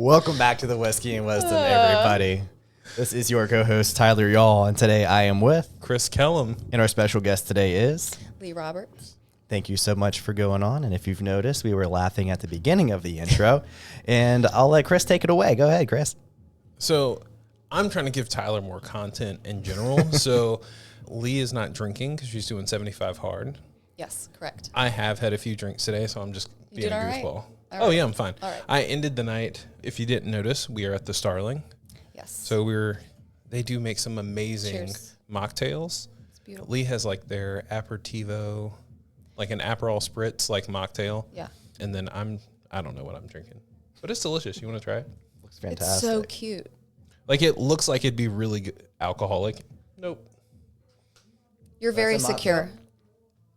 Welcome back to the Whiskey and Wisdom, everybody. This is your co-host, Tyler Y'all, and today I am with Chris Kellum. And our special guest today is Leigh Roberts. Thank you so much for going on. And if you've noticed, we were laughing at the beginning of the intro. And I'll let Chris take it away. Go ahead, Chris. So I'm trying to give Tyler more content in general. So Leigh is not drinking because she's doing 75 hard. Yes, correct. I have had a few drinks today, so I'm just being a goofball. Right. Oh, yeah, I'm fine. All right. I ended the night, if you didn't notice, we are at the Starling. Yes. So they do make some amazing mocktails. It's beautiful. Leigh has like their aperitivo, like an Aperol spritz, like mocktail. Yeah. And then I don't know what I'm drinking, but it's delicious. You want to try it? Looks fantastic. It's so cute. Like it looks like it'd be really good alcoholic. Nope. You're very secure.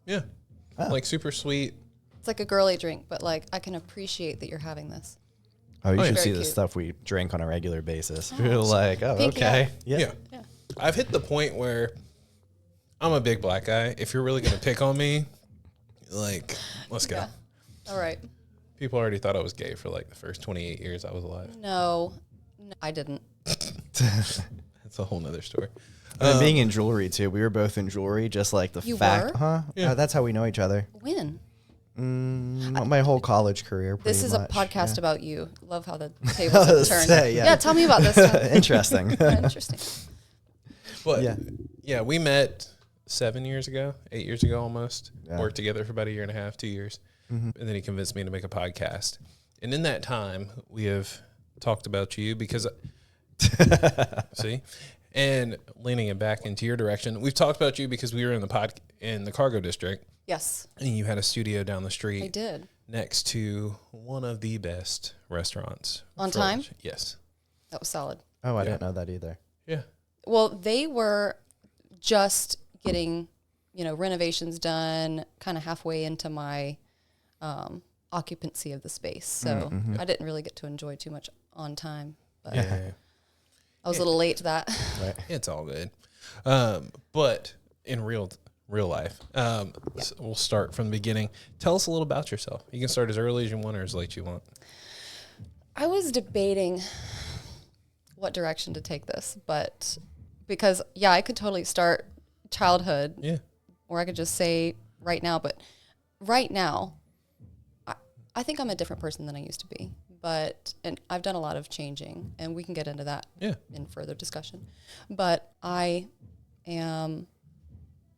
Yeah. Oh. Like super sweet. It's like a girly drink, but like I can appreciate that you're having this. Oh, you should Very see the cute. stuff we drink on a regular basis. You're like, oh, Pinky okay. up. Yeah. I've hit the point where I'm a big black guy. If you're really going to pick on me, like, let's go. Yeah. All right. People already thought I was gay for like the first 28 years I was alive. No, I didn't. That's a whole nother story. And being in jewelry, too. We were both in jewelry, just like the You fact. were? Huh? Yeah. That's how we know each other. When? My whole college career, pretty This is much. a podcast Yeah. about you. Love how the tables have turned. Yeah. Tell me about this stuff. Interesting. Interesting. But Yeah. yeah, we met 8 years ago almost. Yeah. Worked together for about 1.5 years, 2 years. And then he convinced me to make a podcast. And in that time, we have talked about you because, see, and leaning it back into your direction, we've talked about you because we were in the cargo district. Yes, And you had a studio down the street. I did. Next to one of the best restaurants. On time? Yes. That was solid. Oh, I Yeah. didn't know that either. Yeah. Well, they were just getting, renovations done kind of halfway into my occupancy of the space. So I didn't really get to enjoy too much on time. But Yeah. I was a little late to that. Right. It's all good. But in real life, so we'll start from the beginning. Tell us a little about yourself. You can start as early as you want or as late as you want. I was debating what direction to take this, but because, I could totally start childhood. Yeah. Or I could just say right now. But right now, I think I'm a different person than I used to be. And I've done a lot of changing, and we can get into that in further discussion. But I am,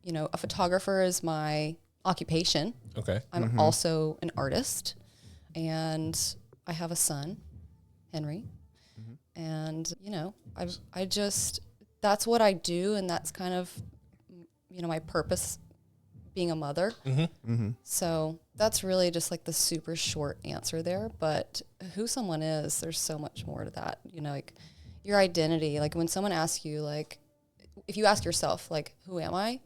a photographer is my occupation. Okay. I'm also an artist, and I have a son, Henry. And, I just, that's what I do, and that's kind of, my purpose, being a mother. So that's really just like the super short answer there. But who someone is, there's so much more to that. Like your identity. Like when someone asks you, like, if you ask yourself, like, who am I?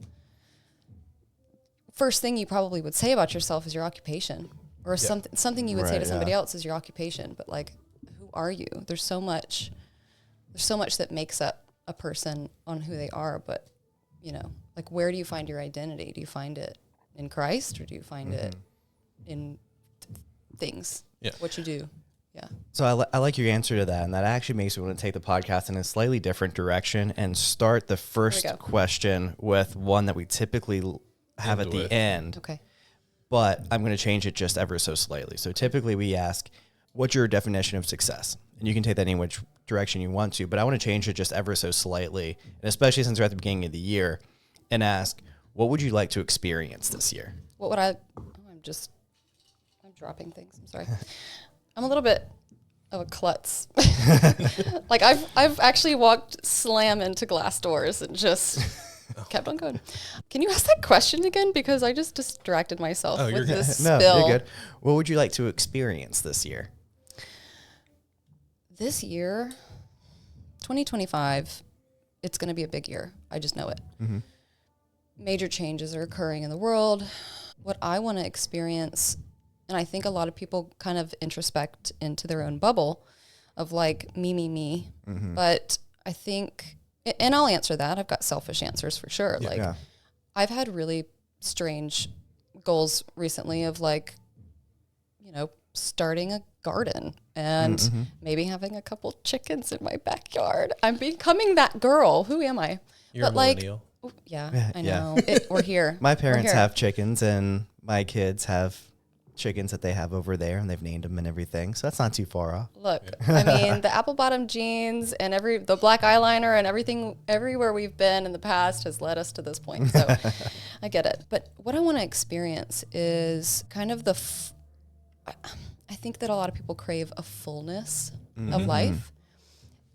First thing you probably would say about yourself is your occupation, or something you would say to somebody else is your occupation. But like, who are you? There's so much that makes up a person on who they are. But like, where do you find your identity? Do you find it in Christ, or do you find it in things? Yeah. What you do? Yeah. So I like your answer to that, and that actually makes me want to take the podcast in a slightly different direction and start the first question with one that we typically have at the end. Okay. But I'm going to change it just ever so slightly. So typically we ask, what's your definition of success? And you can take that any which direction you want to, but I want to change it just ever so slightly, and especially since we're at the beginning of the year, and ask, what would you like to experience this year? What would I'm dropping things. I'm sorry. I'm a little bit of a klutz. Like I've actually walked slam into glass doors and just kept on going. Can you ask that question again? Because I just distracted myself with this No, spill. you're good. What would you like to experience this year? This year, 2025, it's going to be a big year. I just know it. Major changes are occurring in the world. What I want to experience, and I think a lot of people kind of introspect into their own bubble of like me. But I think, and I'll answer that. I've got selfish answers for sure. I've had really strange goals recently of like, starting a garden and maybe having a couple chickens in my backyard. I'm becoming that girl. Who am I? You're a millennial. Yeah, I know. We're here. My parents have chickens, and my kids have chickens that they have over there, and they've named them and everything. So that's not too far off. Look, I mean, the apple bottom jeans and the black eyeliner and everything, everywhere we've been in the past has led us to this point. So I get it. But what I want to experience is kind of I think that a lot of people crave a fullness of life.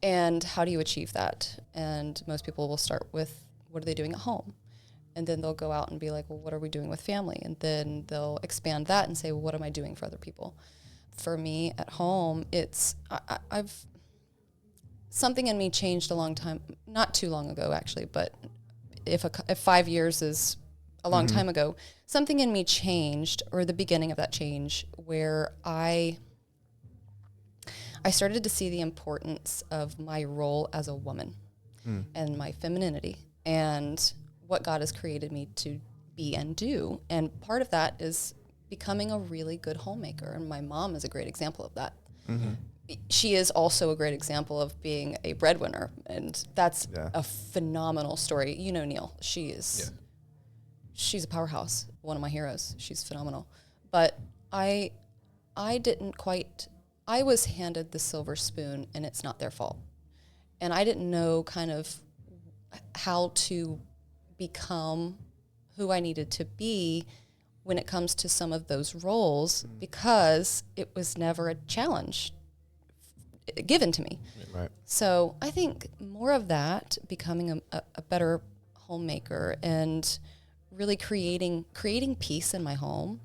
And how do you achieve that? And most people will start with, what are they doing at home? And then they'll go out and be like, well, what are we doing with family? And then they'll expand that and say, well, what am I doing for other people? For me at home, it's, I've, something in me changed a long time, not too long ago actually, but if 5 years is a long time ago, something in me changed, or the beginning of that change, where I started to see the importance of my role as a woman and my femininity and what God has created me to be and do. And part of that is becoming a really good homemaker. And my mom is a great example of that. She is also a great example of being a breadwinner. And that's a phenomenal story. You know, Neil, she's a powerhouse, one of my heroes. She's phenomenal. But I was handed the silver spoon, and it's not their fault. And I didn't know kind of how to become who I needed to be when it comes to some of those roles, because it was never a challenge given to me. Right. So I think more of that, becoming a better homemaker and really creating peace in my home,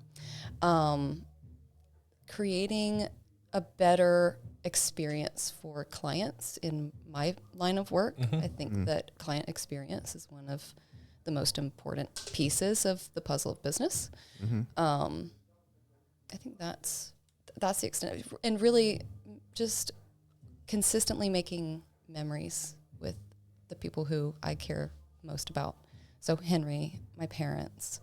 creating a better experience for clients in my line of work. I think that client experience is one of the most important pieces of the puzzle of business. I think that's the extent of, and really just consistently making memories with the people who I care most about. So Henry, my parents,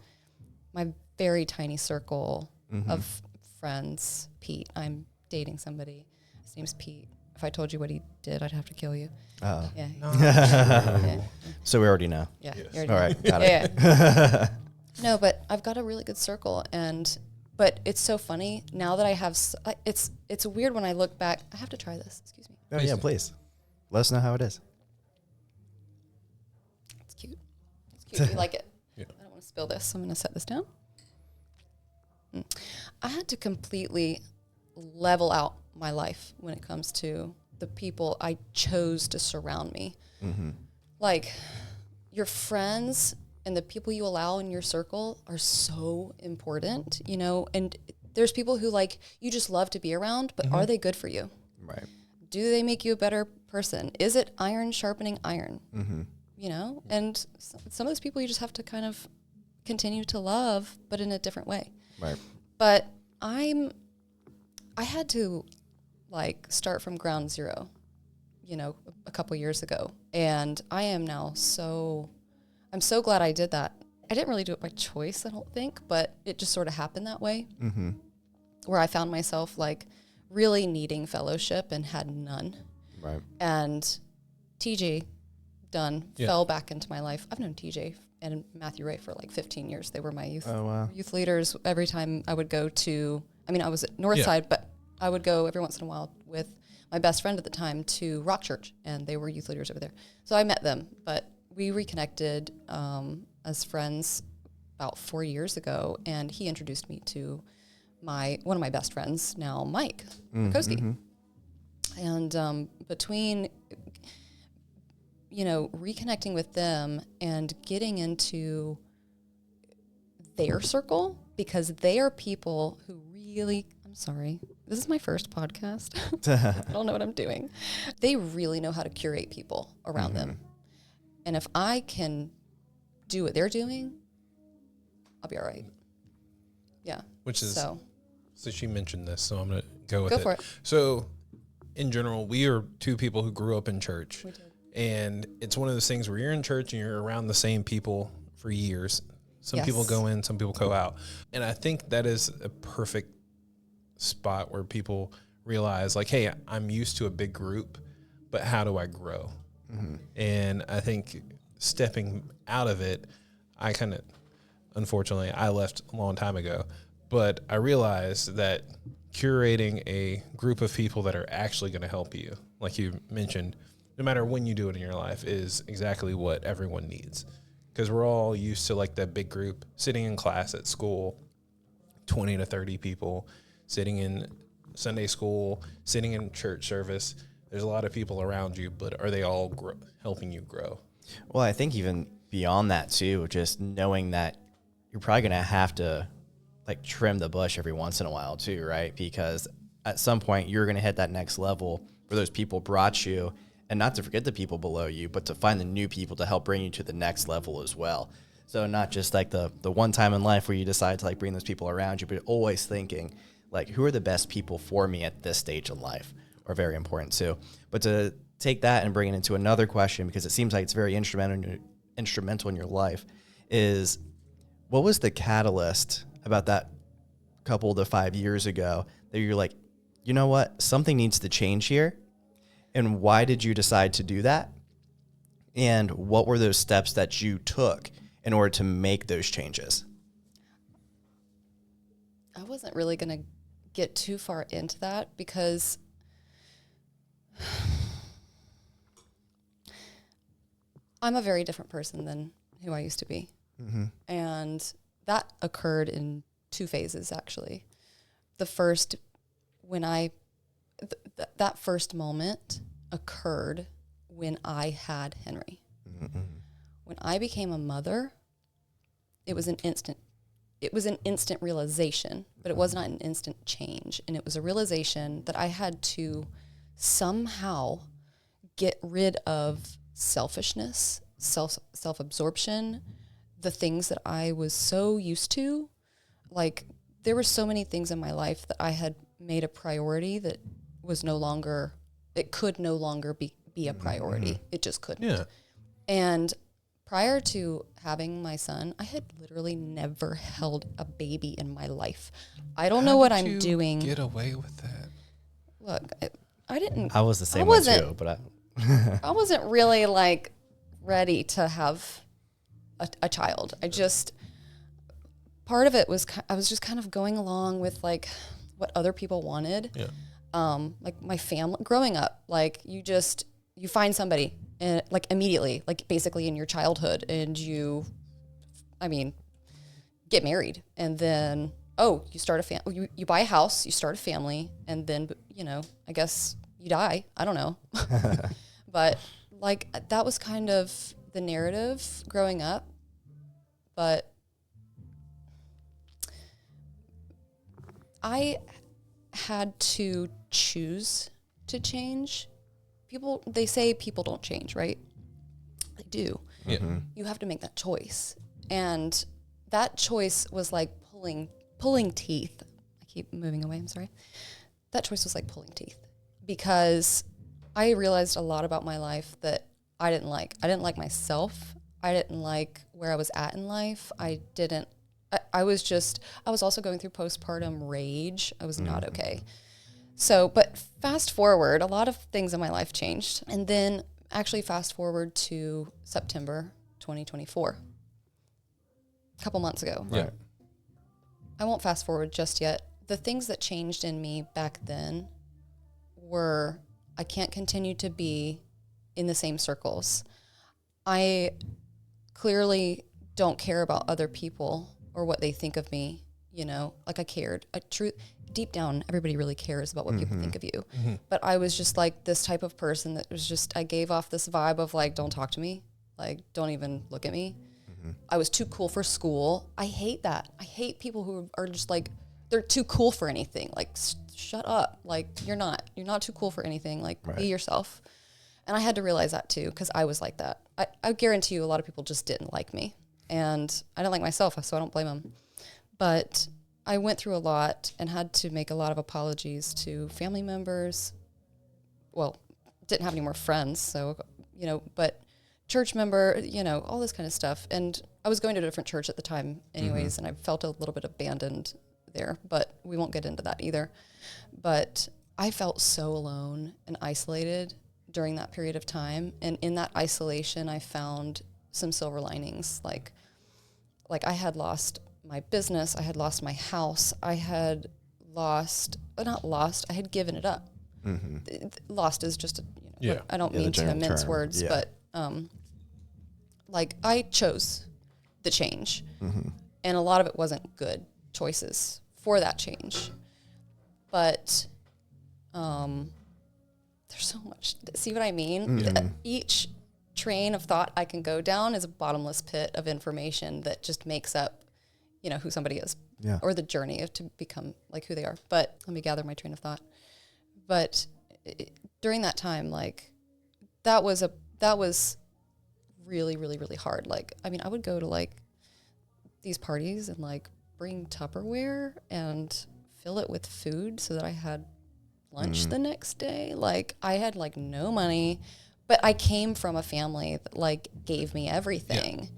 my very tiny circle of friends, Pete. I'm dating somebody. His name's Pete. If I told you what he did, I'd have to kill you. Oh. Yeah. Yeah. So we already know. Yeah. Yes. You already All know. right. Got it. No, but I've got a really good circle, but it's so funny now that I have. It's weird when I look back. I have to try this. Excuse me. Oh, yeah, please. Let us know how it is. It's cute. It's cute. You like it? Yeah. I don't want to spill this, so I'm going to set this down. I had to completely level out my life when it comes to the people I chose to surround me. Like, your friends and the people you allow in your circle are so important, you know, and there's people who, like, you just love to be around, but are they good for you? Right. Do they make you a better person? Is it iron sharpening iron? You know, and some of those people you just have to kind of continue to love, but in a different way. Right. But I had to, like, start from ground zero, you know, a couple years ago. And I am now I'm so glad I did that. I didn't really do it by choice, I don't think, but it just sort of happened that way. Where I found myself, like, really needing fellowship and had none. Right. And TJ fell back into my life. I've known TJ and Matthew Ray for like 15 years. They were my youth leaders. Every time I would go to, I was at Northside, but I would go every once in a while with my best friend at the time to Rock Church, and they were youth leaders over there. So I met them, but we reconnected as friends about 4 years ago, and he introduced me to one of my best friends now, Mike Koski. And between, you know, reconnecting with them and getting into their circle, because they are people who really, I'm sorry, this is my first podcast. I don't know what I'm doing. They really know how to curate people around them. And if I can do what they're doing, I'll be all right. Yeah. Which is, so she mentioned this, so I'm going to go with it. Go for it. So in general, we are two people who grew up in church. We did. And it's one of those things where you're in church and you're around the same people for years. Some people go in, some people go out. And I think that is a perfect spot where people realize like, hey, I'm used to a big group, but how do I grow? And I think stepping out of it, unfortunately, I left a long time ago, but I realized that curating a group of people that are actually going to help you, like you mentioned, no matter when you do it in your life, is exactly what everyone needs. Because we're all used to like that big group sitting in class at school, 20 to 30 people, sitting in Sunday school, sitting in church service. There's a lot of people around you, but are they all helping you grow? Well, I think even beyond that too, just knowing that you're probably going to have to like trim the bush every once in a while too, right? Because at some point you're going to hit that next level where those people brought you, and not to forget the people below you, but to find the new people to help bring you to the next level as well. So not just like the one time in life where you decide to like bring those people around you, but always thinking like, who are the best people for me at this stage in life, are very important too. But to take that and bring it into another question, because it seems like it's very instrumental in your life, is what was the catalyst about that couple to 5 years ago that you're like, you know what, something needs to change here? And why did you decide to do that? And what were those steps that you took in order to make those changes? I wasn't really going to get too far into that because I'm a very different person than who I used to be. Mm-hmm. And that occurred in two phases, actually. The first, when that first moment occurred when I had Henry. Mm-hmm. When I became a mother, it was an instant realization, but it was not an instant change. And it was a realization that I had to somehow get rid of selfishness, self-absorption, the things that I was so used to. Like, there were so many things in my life that I had made a priority that was could no longer be a priority. Mm-hmm. It just couldn't. Yeah. And prior to having my son, I had literally never held a baby in my life. I don't know what I'm doing. Get away with that. Look, I didn't. I was the same way too, but I wasn't really like ready to have a child. Part of it was I was just kind of going along with like what other people wanted. Yeah. Like my family growing up, like you find somebody and like immediately, like basically in your childhood, and get married, and then you start a family, you buy a house, you start a family, and then I guess you die. I don't know, but like that was kind of the narrative growing up, but I had to choose to change. They say people don't change, right? They do. Yeah. Mm-hmm. You have to make that choice. And that choice was like pulling teeth. I keep moving away, I'm sorry. That choice was like pulling teeth because I realized a lot about my life that I didn't like. I didn't like myself. I didn't like where I was at in life. I was also going through postpartum rage. I was not okay. So, but fast forward, a lot of things in my life changed. And then actually fast forward to September 2024, a couple months ago. Yeah. I won't fast forward just yet. The things that changed in me back then were I can't continue to be in the same circles. I clearly don't care about other people or what they think of me, like I cared. Deep down, everybody really cares about what people think of you. Mm-hmm. But I was just like this type of person that was just, I gave off this vibe of like, don't talk to me. Like, don't even look at me. Mm-hmm. I was too cool for school. I hate that. I hate people who are just like, they're too cool for anything. Like, shut up. Like, you're not too cool for anything. Like, right. Be yourself. And I had to realize that too, because I was like that. I guarantee you a lot of people just didn't like me. And I didn't like myself, so I don't blame them. But I went through a lot and had to make a lot of apologies to family members. Well, didn't have any more friends, so, but church member, all this kind of stuff. And I was going to a different church at the time anyways, and I felt a little bit abandoned there, but we won't get into that either. But I felt so alone and isolated during that period of time. And in that isolation, I found some silver linings. Like I had lost my business. I had lost my house. I had I had given it up. Lost is just, I don't mean to mince words, but like I chose the change. And a lot of it wasn't good choices for that change. But there's so much. See what I mean? Each train of thought I can go down is a bottomless pit of information that just makes up, who somebody is, or the journey to become like who they are. But let me gather my train of thought. But during that time, like that was really, really, really hard. Like, I mean, I would go to like these parties and like bring Tupperware and fill it with food so that I had lunch the next day. Like I had like no money, but I came from a family that like gave me everything.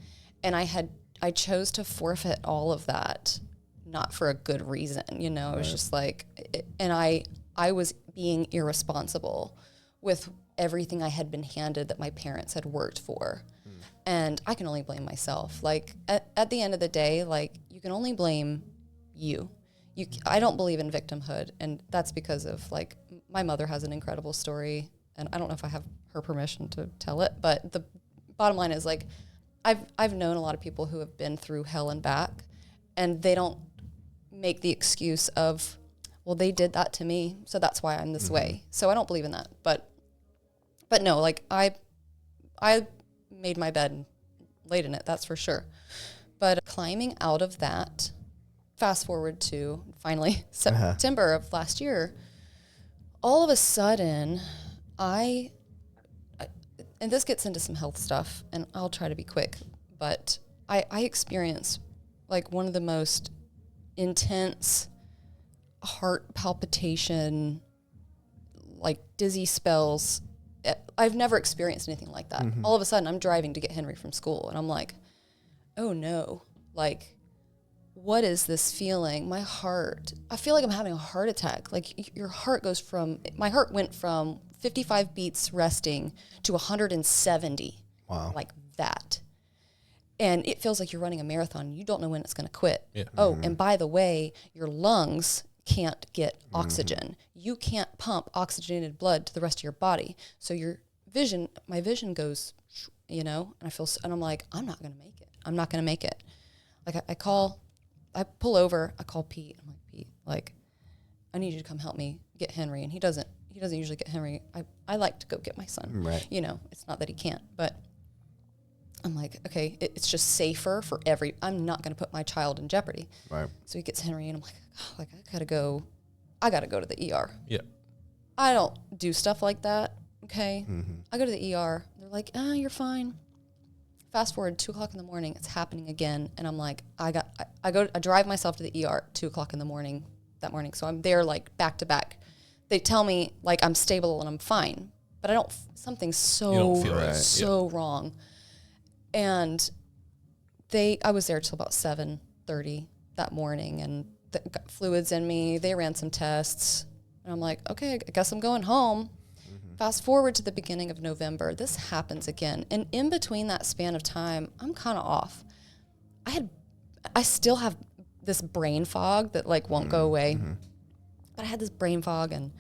And I chose to forfeit all of that, not for a good reason, It was just like, and I was being irresponsible with everything I had been handed that my parents had worked for. And I can only blame myself. Like at the end of the day, like you can only blame you. I don't believe in victimhood. And that's because of like, my mother has an incredible story and I don't know if I have her permission to tell it, but the bottom line is like, I've known a lot of people who have been through hell and back, and they don't make the excuse of, well, they did that to me, so that's why I'm this way. So I don't believe in that. But no, like I made my bed and laid in it, that's for sure. But climbing out of that, fast forward to finally September of last year, all of a sudden and this gets into some health stuff, and I'll try to be quick, but I experienced like one of the most intense heart palpitation, like dizzy spells. I've never experienced anything like that. All of a sudden, I'm driving to get Henry from school, and I'm like, oh no, like, what is this feeling? My heart, I feel like I'm having a heart attack. Like your heart my heart went from 55 beats resting to 170. Wow. Like that. And it feels like you're running a marathon. You don't know when it's going to quit. Yeah. Oh, and by the way, your lungs can't get oxygen. You can't pump oxygenated blood to the rest of your body. So my vision goes, and I'm like, I'm not going to make it. I'm not going to make it. Like I pull over, I call Pete. I'm like, Pete, like, I need you to come help me get Henry. And he doesn't usually get Henry. I like to go get my son. Right. It's not that he can't, but I'm like, okay, it's just safer for I'm not going to put my child in jeopardy. Right. So he gets Henry, and I'm like, oh, I gotta go to the ER. Yeah. I don't do stuff like that. Okay. I go to the ER. They're like, you're fine. Fast forward 2:00 in the morning, it's happening again. And I'm like, I drive myself to the ER at 2:00 in the morning that morning. So I'm there like back to back. They tell me like I'm stable and I'm fine, but something's so wrong. And I was there till about 7:30 that morning, and got fluids in me. They ran some tests, and I'm like, okay, I guess I'm going home. Fast forward to the beginning of November, this happens again. And in between that span of time, I'm kind of off. I still have this brain fog that like won't go away. But I had this brain fog and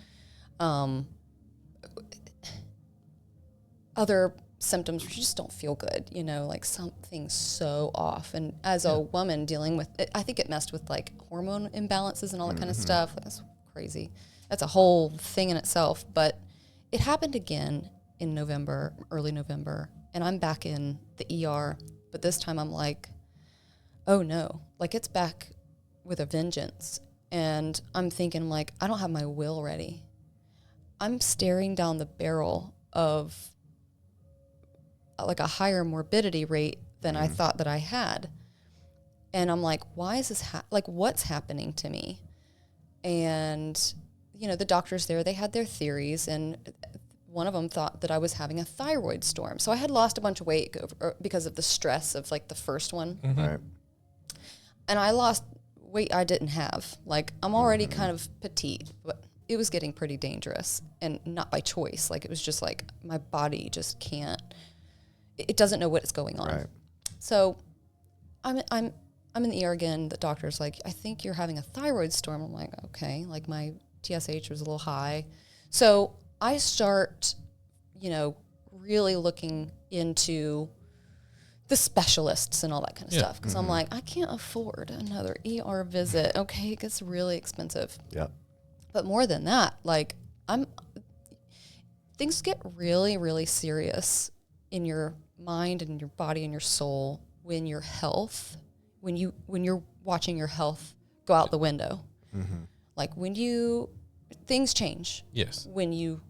other symptoms which just don't feel good, like something's so off. And as a woman dealing with it, I think it messed with like hormone imbalances and all that kind of stuff. That's crazy. That's a whole thing in itself. But it happened again in November, early November, and I'm back in the ER. But this time I'm like, oh no, like it's back with a vengeance. And I'm thinking like, I don't have my will ready. I'm staring down the barrel of like a higher morbidity rate than I thought that I had. And I'm like, why is this, what's happening to me? And, the doctors there, they had their theories, and one of them thought that I was having a thyroid storm. So I had lost a bunch of weight because of the stress of like the first one. Right. And I lost weight I didn't have. Like, I'm already kind of petite, but it was getting pretty dangerous, and not by choice. Like, it was just like my body just can't, it doesn't know what is going on. Right. So I'm in the ER again. The doctor's like, I think you're having a thyroid storm. I'm like, okay. Like, my TSH was a little high. So I start, really looking into the specialists and all that kind of stuff. Because I'm like, I can't afford another ER visit. Okay, it gets really expensive. Yep. But more than that, like, things get really, really serious in your mind and your body and your soul when your health, when you're watching your health go out the window. Mm-hmm. Like, things change. Yes. When you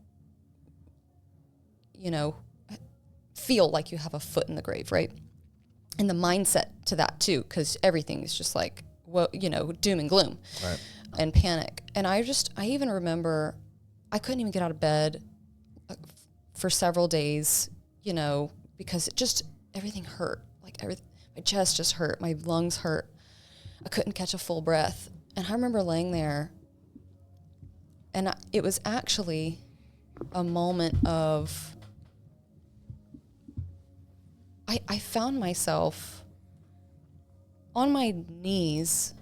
feel like you have a foot in the grave, right? And the mindset to that too, because everything is just like, doom and gloom, right, and panic. And I even remember I couldn't even get out of bed for several days, because everything hurt. Like, my chest just hurt, my lungs hurt. I couldn't catch a full breath. And I remember laying there, and it was actually a moment of, I found myself on my knees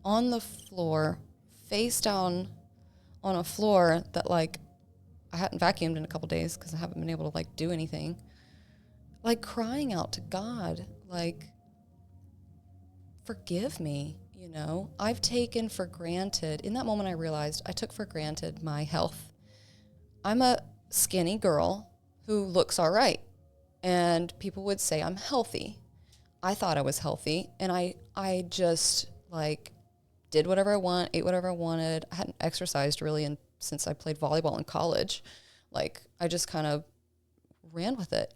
on the floor, face down on a floor that, like, I hadn't vacuumed in a couple days because I haven't been able to, like, do anything. Like, crying out to God, like, forgive me, I've taken for granted. In that moment, I realized I took for granted my health. I'm a skinny girl who looks all right. And people would say I'm healthy. I thought I was healthy. And I just, like, did whatever I want, ate whatever I wanted. I hadn't exercised really since I played volleyball in college. Like, I just kind of ran with it,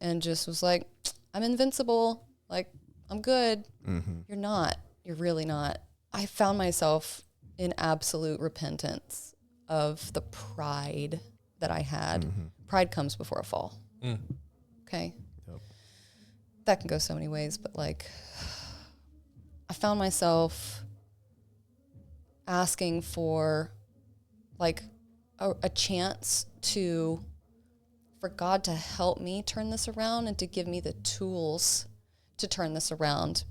and just was like, I'm invincible. Like, I'm good. Mm-hmm. You're not. You're really not. I found myself in absolute repentance of the pride that I had. Mm-hmm. Pride comes before a fall. Mm. Okay. Yep. That can go so many ways, but, like, I found myself asking for, like, a chance for God to help me turn this around and to give me the tools to turn this around,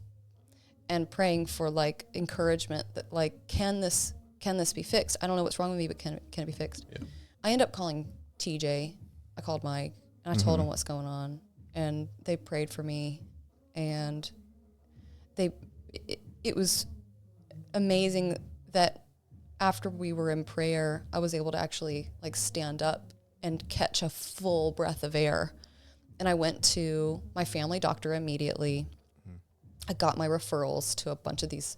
and praying for, like, encouragement that, like, can this be fixed? I don't know what's wrong with me, but can it be fixed? Yeah. I ended up calling TJ. I called Mike, and I told him what's going on, and they prayed for me, and it was amazing that after we were in prayer, I was able to actually, like, stand up and catch a full breath of air. And I went to my family doctor immediately. I got my referrals to a bunch of these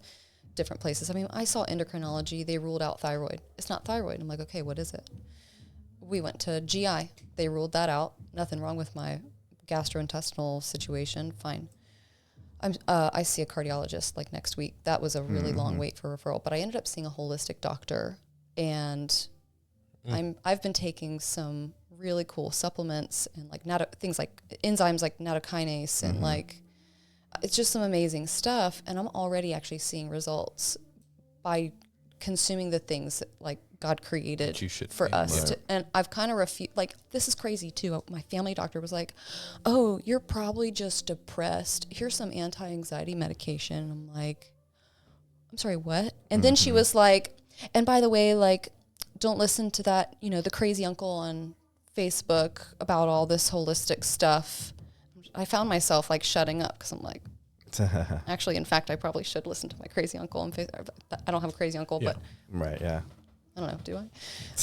different places. I mean, I saw endocrinology. They ruled out thyroid. It's not thyroid. I'm like, okay, what is it? We went to GI. They ruled that out. Nothing wrong with my gastrointestinal situation. Fine. I see a cardiologist, like, next week. That was a really long wait for referral. But I ended up seeing a holistic doctor, and I've been taking some really cool supplements and, like, things like enzymes like nattokinase and, like, it's just some amazing stuff. And I'm already actually seeing results by consuming the things that, like, God created for us. Right. And I've kind of refused, like, this is crazy too. My family doctor was like, oh, you're probably just depressed. Here's some anti-anxiety medication. I'm like, I'm sorry, what? And then she was like, and by the way, like, don't listen to that, the crazy uncle on Facebook about all this holistic stuff. I found myself, like, shutting up because I'm like, actually, in fact, I probably should listen to my crazy uncle on Facebook. I don't have a crazy uncle, but. Right, yeah. I don't know, do I?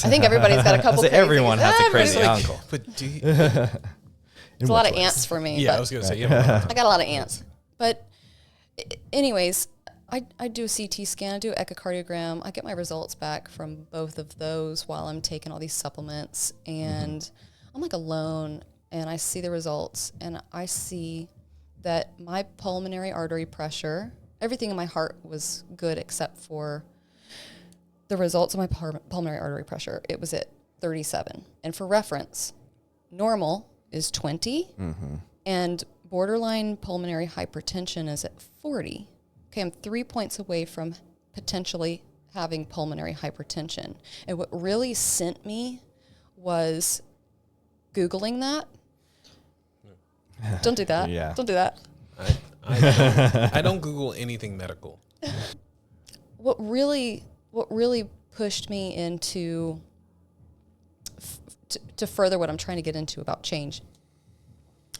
I think everybody's got a couple crazy. Everyone has a crazy uncle. But do you? It's a lot of ants for me. Yeah, I was going to say, yeah. I got a lot of ants. But anyways, I do a CT scan, I do an echocardiogram. I get my results back from both of those while I'm taking all these supplements. And I'm, like, alone, and I see the results, and I see that my pulmonary artery pressure, everything in my heart was good except for the results of my pulmonary artery pressure. It was at 37. And for reference, normal is 20, and borderline pulmonary hypertension is at 40. Okay, okay, I'm 3 points away from potentially having pulmonary hypertension. And what really sent me was Googling that. Don't do that. Yeah. Don't do that. I don't Google anything medical. What really pushed me into to further what I'm trying to get into about change.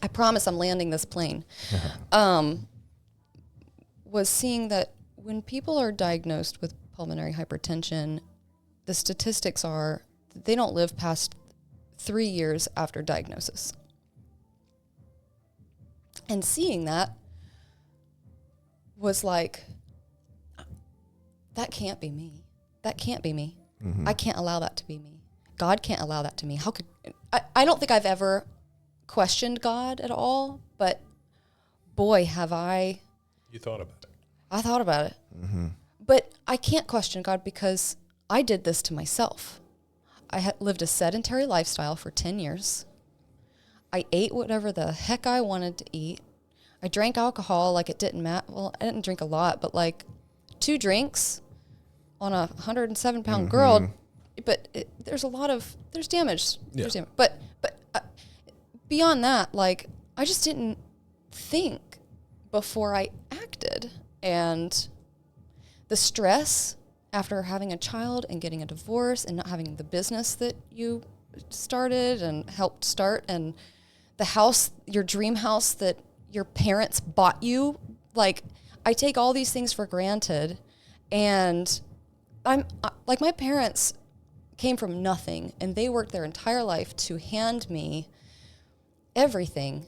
I promise I'm landing this plane. Was seeing that when people are diagnosed with pulmonary hypertension, the statistics are that they don't live past 3 years after diagnosis. And seeing that was like, that can't be me. That can't be me. Mm-hmm. I can't allow that to be me. God can't allow that to me. How could I don't think I've ever questioned God at all, but boy, have I. You thought about it. I thought about it. Mm-hmm. But I can't question God because I did this to myself. I had lived a sedentary lifestyle for 10 years. I ate whatever the heck I wanted to eat. I drank alcohol like it didn't matter. Well, I didn't drink a lot, but like 2 drinks on a 107-pound girl. But there's damage. Yeah. There's damage. But beyond that, like, I just didn't think before I acted. And the stress after having a child and getting a divorce and not having the business that you started and helped start, and the house, your dream house that your parents bought you, like, I take all these things for granted. And I'm like, my parents came from nothing, and they worked their entire life to hand me everything,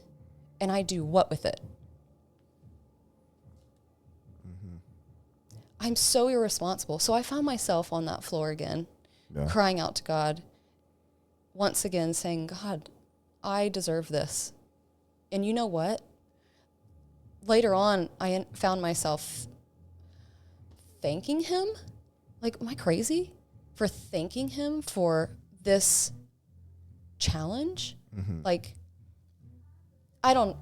and I do what with it? Mm-hmm. I'm so irresponsible. So I found myself on that floor again, crying out to God, once again saying, God, I deserve this. And you know what? Later on, I found myself thanking him. Like, am I crazy for thanking him for this challenge? Mm-hmm. Like,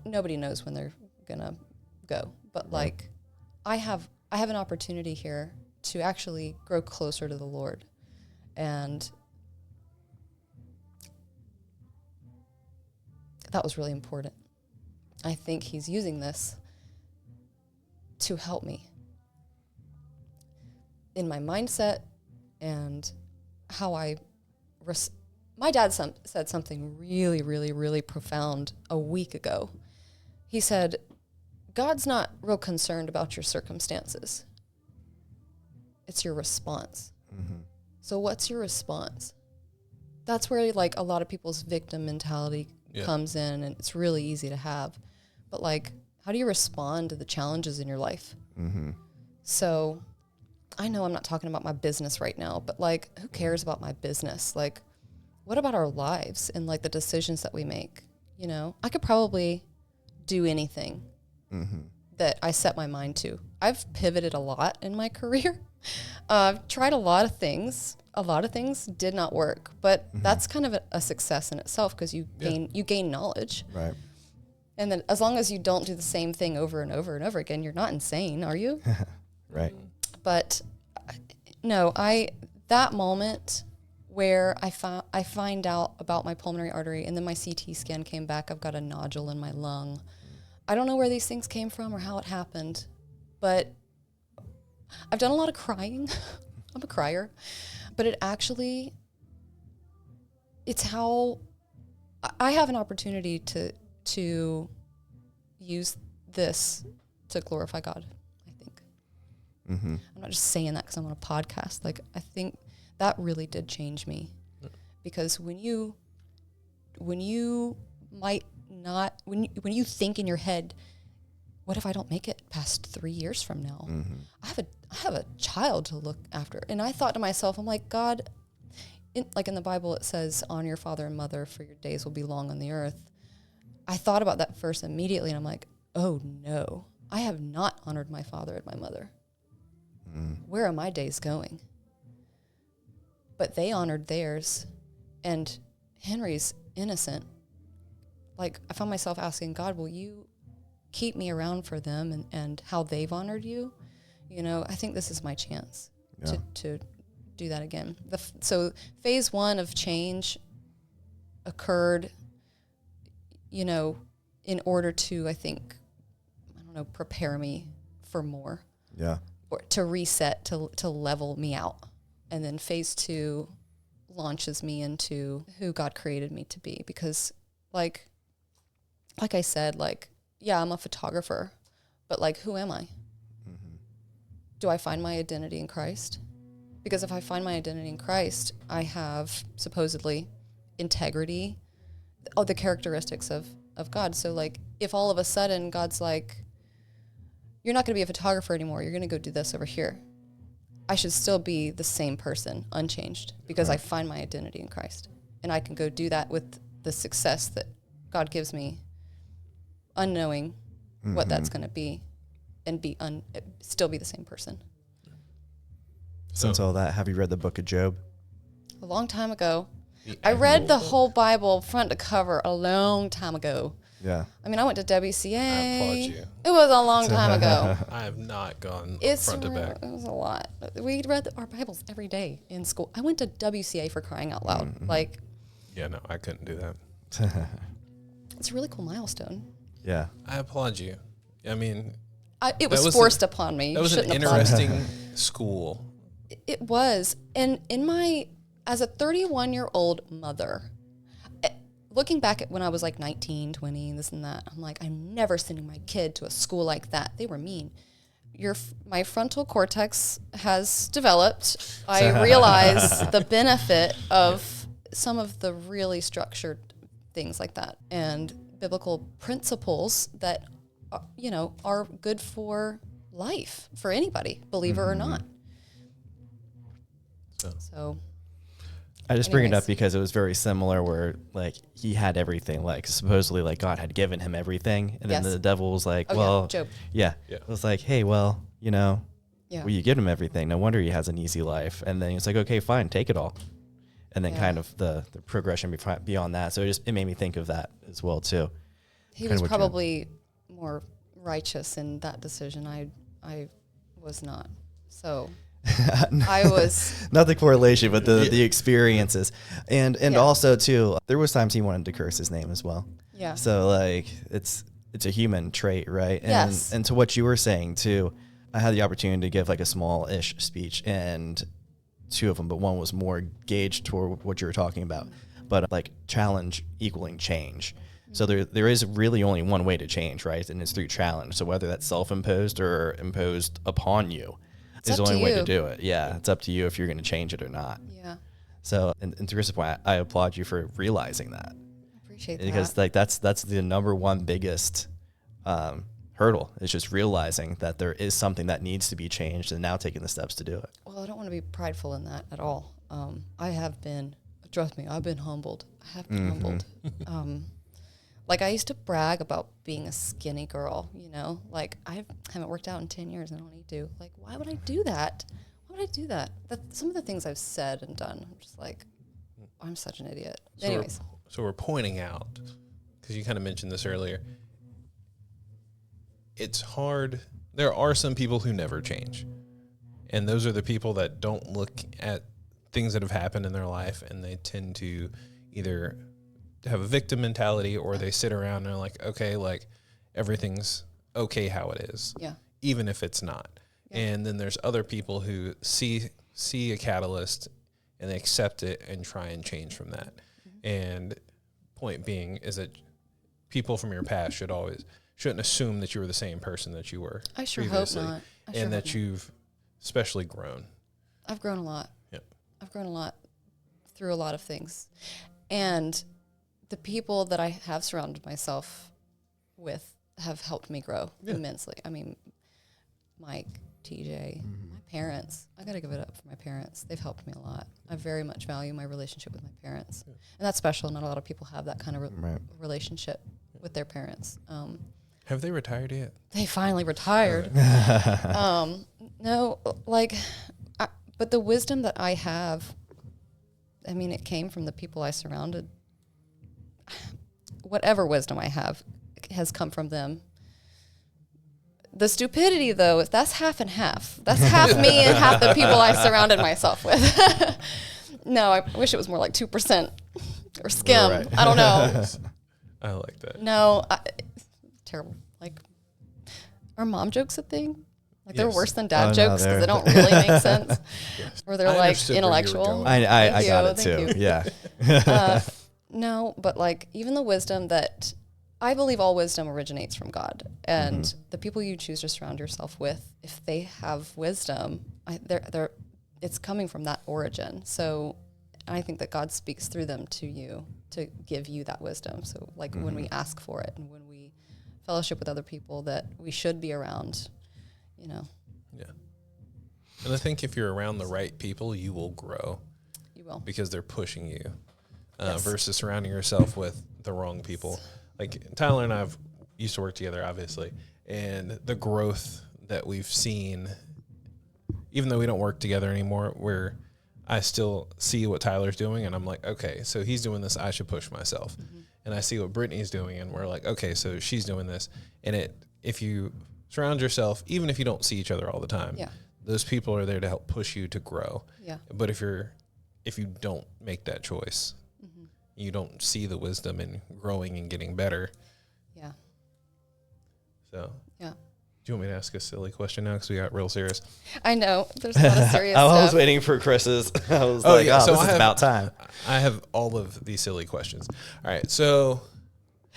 nobody knows when they're gonna go, but like, I have an opportunity here to actually grow closer to the Lord. And that was really important. I think he's using this to help me in my mindset and how my dad said something really, really, really profound a week ago. He said, God's not real concerned about your circumstances. It's your response. Mm-hmm. So what's your response? That's where, like, a lot of people's victim mentality comes in, and it's really easy to have. But, like, how do you respond to the challenges in your life? Mm-hmm. So I know I'm not talking about my business right now, but, like, who cares about my business? Like, what about our lives and, like, the decisions that we make? You know, I could probably do anything that I set my mind to. I've pivoted a lot in my career. I've tried a lot of things. A lot of things did not work, but that's kind of a success in itself, because you gain knowledge. Right. And then as long as you don't do the same thing over and over and over again, you're not insane, are you? Right. But no, that moment where I find out about my pulmonary artery, and then my CT scan came back, I've got a nodule in my lung. I don't know where these things came from or how it happened, but I've done a lot of crying. I'm a crier. But it's how I have an opportunity to use this to glorify God, I think. Mm-hmm. I'm not just saying that because I'm on a podcast. Like, I think that really did change me. Yeah. Because when you think in your head, what if I don't make it past 3 years from now? Mm-hmm. I have a child to look after. And I thought to myself, I'm like, God, in the Bible it says, honor your father and mother, for your days will be long on the earth. I thought about that verse immediately, and I'm like, oh no, I have not honored my father and my mother. Where are my days going? But they honored theirs, and Henry's innocent. Like, I found myself asking God, will you keep me around for them and how they've honored you? you know, I think this is my chance to do that again. So phase 1 of change occurred, you know, in order to, I think, I don't know, prepare me for more. Yeah. Or to reset, to level me out. And then phase 2 launches me into who God created me to be. Because like I said, like, yeah, I'm a photographer, but like, who am I? Mm-hmm. Do I find my identity in Christ? Because if I find my identity in Christ, I have supposedly integrity, all the characteristics of God. So like, if all of a sudden God's like, you're not going to be a photographer anymore, you're going to go do this over here, I should still be the same person, unchanged, because I find my identity in Christ. And I can go do that with the success that God gives me, unknowing what that's going to be, and still be the same person. Since all that, have you read the book of Job? A long time ago. I read the whole Bible front to cover a long time ago. Yeah. I mean, I went to WCA. I applaud you. It was a long time ago. I have not gone front to back. It was a lot. We read our Bibles every day in school. I went to WCA, for crying out loud. Mm-hmm. Like, Yeah, no, I couldn't do that. it's a really cool milestone. Yeah. I applaud you. I mean, It was forced upon me. That was an interesting school. It was. And as a 31-year-old mother, looking back at when I was like 19, 20, this and that, I'm like, I'm never sending my kid to a school like that. They were mean. My frontal cortex has developed. I realize the benefit of some of the really structured things like that and biblical principles that, you know, are good for life, for anybody, believer or not. So I just bring it up because it was very similar where like he had everything, like supposedly like God had given him everything. And then the devil was like, Job. Yeah. It was like, hey, well, you know, well, you give him everything. No wonder he has an easy life. And then it's like, okay, fine, take it all. And then kind of the progression beyond that. So it made me think of that as well too. He was probably more righteous in that decision. I was not. So I was not the correlation, but the experiences, and also too, there was times he wanted to curse his name as well. Yeah. So like it's a human trait, right? And Yes. And to what you were saying too, I had the opportunity to give like a small-ish speech, and 2 of them, but one was more gauged toward what you were talking about. But like challenge equaling change. So there is really only one way to change, right? And it's through challenge. So whether that's self-imposed or imposed upon you. Is the only way to do it. Yeah, it's up to you if you're going to change it or not. Yeah. So, and to Chris's point, I applaud you for realizing that. I appreciate that. Because like that's the number one biggest hurdle is just realizing that there is something that needs to be changed and now taking the steps to do it. Well, I don't want to be prideful in that at all. I have been, trust me, I've been humbled. I have been humbled. Like I used to brag about being a skinny girl, you know, like I haven't worked out in 10 years. I don't need to. Like, why would I do that? Why would I do that? Some of the things I've said and done, I'm just like, I'm such an idiot. So anyways. We're pointing out, because you kind of mentioned this earlier, it's hard. There are some people who never change. And those are the people that don't look at things that have happened in their life, and they tend to either have a victim mentality or they sit around and are like, okay, like everything's okay how it is. Yeah. Even if it's not. Yeah. And then there's other people who see a catalyst and they accept it and try and change from that. Mm-hmm. And point being is that people from your past shouldn't assume that you were the same person that you were. I sure previously, hope not. And that you've especially grown. I've grown a lot. Yep. I've grown a lot through a lot of things. And the people that I have surrounded myself with have helped me grow immensely. I mean, Mike, TJ, my parents. I got to give it up for my parents. They've helped me a lot. I very much value my relationship with my parents. And that's special. Not a lot of people have that kind of relationship with their parents. Have they retired yet? They finally retired. No, like, but the wisdom that I have, I mean, it came from the people I surrounded. Whatever wisdom I have has come from them. The stupidity, though, is that's half and half. That's half me and half the people I surrounded myself with. No, I wish it was more like 2% or skim. Right. I don't know. I like that. No, terrible. Like, are mom jokes a thing? Like they're Yes. worse than dad Oh, no, jokes because they don't really make sense. Or they're I like understood where you were intellectual. going. I got it Thank too. you. Yeah. No, but like even the wisdom that I believe all wisdom originates from God, and the people you choose to surround yourself with, if they have wisdom, it's coming from that origin. So I think that God speaks through them to you to give you that wisdom. So like when we ask for it and when we fellowship with other people that we should be around, you know, Yeah. And I think if you're around the right people, you will grow you will. because they're pushing you Yes. versus surrounding yourself with the wrong people. Like Tyler and I used to work together, obviously, and the growth that we've seen, even though we don't work together anymore, where I still see what Tyler's doing, and I'm like, okay, so he's doing this, I should push myself. And I see what Brittany's doing, and we're like, okay, so she's doing this. And if you surround yourself, even if you don't see each other all the time, Yeah. those people are there to help push you to grow. Yeah. But if you don't make that choice, you don't see the wisdom in growing and getting better. Yeah. So, Yeah. do you want me to ask a silly question now? Because we got real serious. I know. There's a lot of serious I was stuff. waiting for Chris's. I was Oh, like, yeah, so this I is have- about time. I have all of these silly questions. All right. So,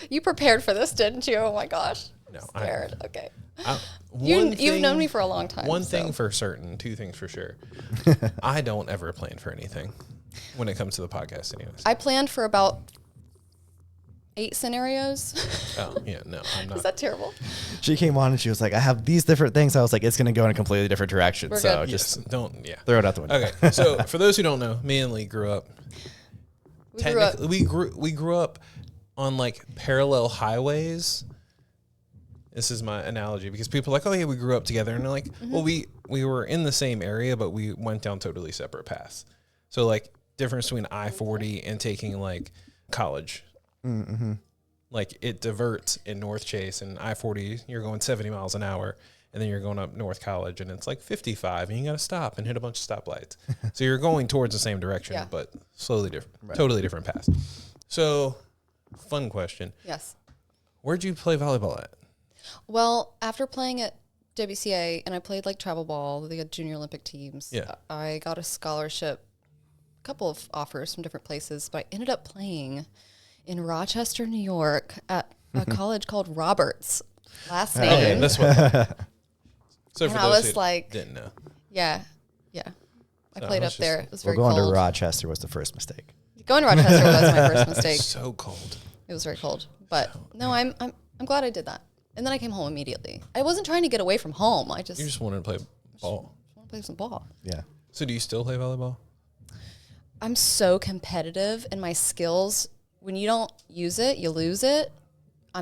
You prepared for this, didn't you? Oh my gosh. no. Scared. Okay. You've Known me for a long time. One so. thing for certain, two things for sure. I don't ever plan for anything when it comes to the podcast, anyways. I planned for about 8 scenarios. Oh, yeah, no, I'm not. Is that terrible? She came on and she was like, I have these different things. I was like, it's going to go in a completely different direction. We're So good. just Yeah. throw it out the window. Okay, so for those who don't know, me and Leigh grew up. We grew up. We grew up on like parallel highways. This is my analogy because people are like, oh yeah, we grew up together, and they're like, well, we were in the same area, but we went down totally separate paths. So like difference between I-40 and taking like college. Like it diverts in North Chase, and I-40 you're going 70 miles an hour, and then you're going up North College and it's like 55 and you got to stop and hit a bunch of stoplights. So you're going towards the same direction, Yeah. but slowly different, totally different paths. So fun question. Yes. Where'd you play volleyball at? Well, after playing at WCA, and I played like travel ball, they had junior Olympic teams. Yeah. I got a scholarship, a couple of offers from different places, but I ended up playing in Rochester, New York at a college called Roberts. Last name. Okay, that's what. So And for I those was who like- didn't know. Yeah. I So played let's up there. just- It was Well, very going cold. to Rochester was the first mistake. Going to Rochester was my first mistake. So cold. It was very cold. But no, I'm glad I did that. And then I came home immediately. I wasn't trying to get away from home. I You just just wanted to play ball. want to play some ball. Yeah. So do you still play volleyball? I'm so competitive, and my skills, when you don't use it, you lose it. I